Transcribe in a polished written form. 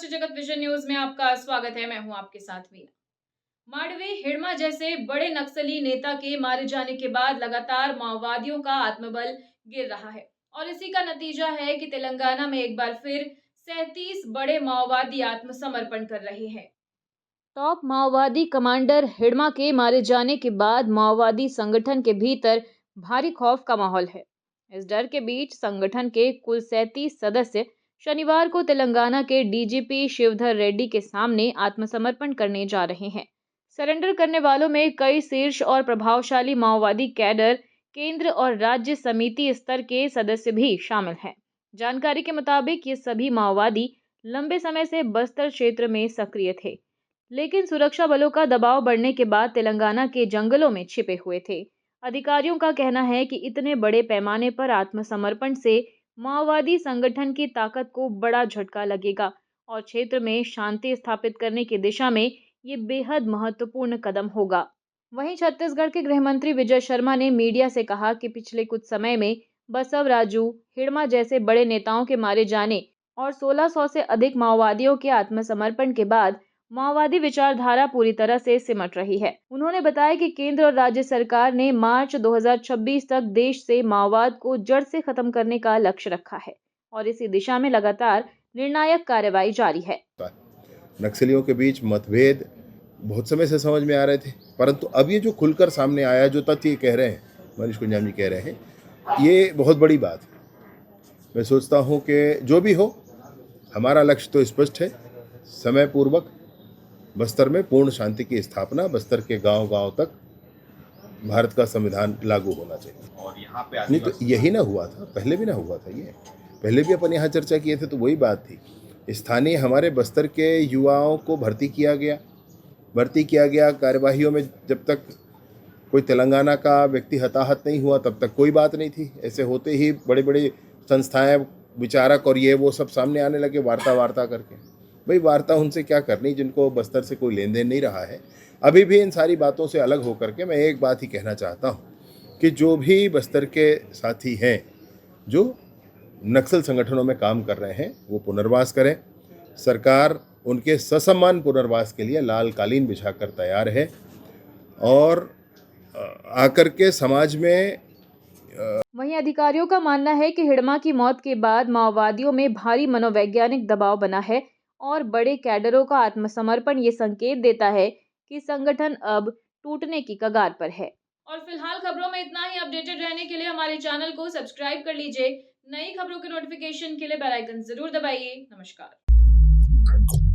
राष्ट्र जगत vision news में आपका स्वागत है। मैं हूं आपके साथ वीना। मांडवी हिड़मा जैसे बड़े नक्सली नेता के मारे जाने के बाद लगातार माओवादियों का आत्मबल गिर रहा है और इसी का नतीजा है कि तेलंगाना में एक बार फिर 37 बड़े माओवादी आत्मसमर्पण कर रहे हैं। टॉप माओवादी कमांडर हिड़मा के मारे जाने के बाद माओवादी संगठन के भीतर भारी खौफ का माहौल है। इस डर के बीच संगठन के कुल 37 सदस्य शनिवार को तेलंगाना के डीजीपी शिवधर रेड्डी के सामने आत्मसमर्पण करने जा रहे हैं। सरेंडर करने वालों में कई शीर्ष और प्रभावशाली माओवादी कैडर, केंद्र और राज्य समिति स्तर के सदस्य भी शामिल हैं। जानकारी के मुताबिक ये सभी माओवादी लंबे समय से बस्तर क्षेत्र में सक्रिय थे, लेकिन सुरक्षा बलों का दबाव बढ़ने के बाद तेलंगाना के जंगलों में छिपे हुए थे। अधिकारियों का कहना है कि इतने बड़े पैमाने पर आत्मसमर्पण से माओवादी संगठन की ताकत को बड़ा झटका लगेगा और क्षेत्र में शांति स्थापित करने की दिशा में ये बेहद महत्वपूर्ण कदम होगा। वहीं छत्तीसगढ़ के गृह मंत्री विजय शर्मा ने मीडिया से कहा कि पिछले कुछ समय में बसव राजू, हिड़मा जैसे बड़े नेताओं के मारे जाने और 1600 से अधिक माओवादियों के आत्मसमर्पण के बाद माओवादी विचारधारा पूरी तरह से सिमट रही है। उन्होंने बताया कि केंद्र और राज्य सरकार ने मार्च 2026 तक देश से माओवाद को जड़ से खत्म करने का लक्ष्य रखा है और इसी दिशा में लगातार निर्णायक कार्रवाई जारी है। नक्सलियों के बीच मतभेद बहुत समय से समझ में आ रहे थे, परंतु अब ये जो खुलकर सामने आया, जो तथ्य कह रहे हैं, मनीष कुंजाम जी कह रहे हैं, ये बहुत बड़ी बात है। मैं सोचता हूँ कि जो भी हो, हमारा लक्ष्य तो स्पष्ट है, समय पूर्वक बस्तर में पूर्ण शांति की स्थापना, बस्तर के गांव-गांव तक भारत का संविधान लागू होना चाहिए। और यहाँ पे नहीं तो यही ना हुआ था, पहले भी ना हुआ था। ये पहले भी अपन यहाँ चर्चा किए थे, तो वही बात थी। स्थानीय हमारे बस्तर के युवाओं को भर्ती किया गया कार्यवाहियों में। जब तक कोई तेलंगाना का व्यक्ति हताहत नहीं हुआ, तब तक कोई बात नहीं थी। ऐसे होते ही बड़े बड़े संस्थाएं, विचारक और ये वो सब सामने आने लगे, वार्ता करके। भाई वार्ता उनसे क्या करनी जिनको बस्तर से कोई लेन देन नहीं रहा है। अभी भी इन सारी बातों से अलग होकर के मैं एक बात ही कहना चाहता हूँ कि जो भी बस्तर के साथी हैं जो नक्सल संगठनों में काम कर रहे हैं, वो पुनर्वास करें। सरकार उनके ससम्मान पुनर्वास के लिए लाल कालीन बिछाकर तैयार है और आकर के समाज में। वहीं अधिकारियों का मानना है कि हिड़मा की मौत के बाद माओवादियों में भारी मनोवैज्ञानिक दबाव बना है और बड़े कैडरों का आत्मसमर्पण ये संकेत देता है कि संगठन अब टूटने की कगार पर है। और फिलहाल खबरों में इतना ही। अपडेटेड रहने के लिए हमारे चैनल को सब्सक्राइब कर लीजिए। नई खबरों के नोटिफिकेशन के लिए बेल आइकन जरूर दबाइए। नमस्कार।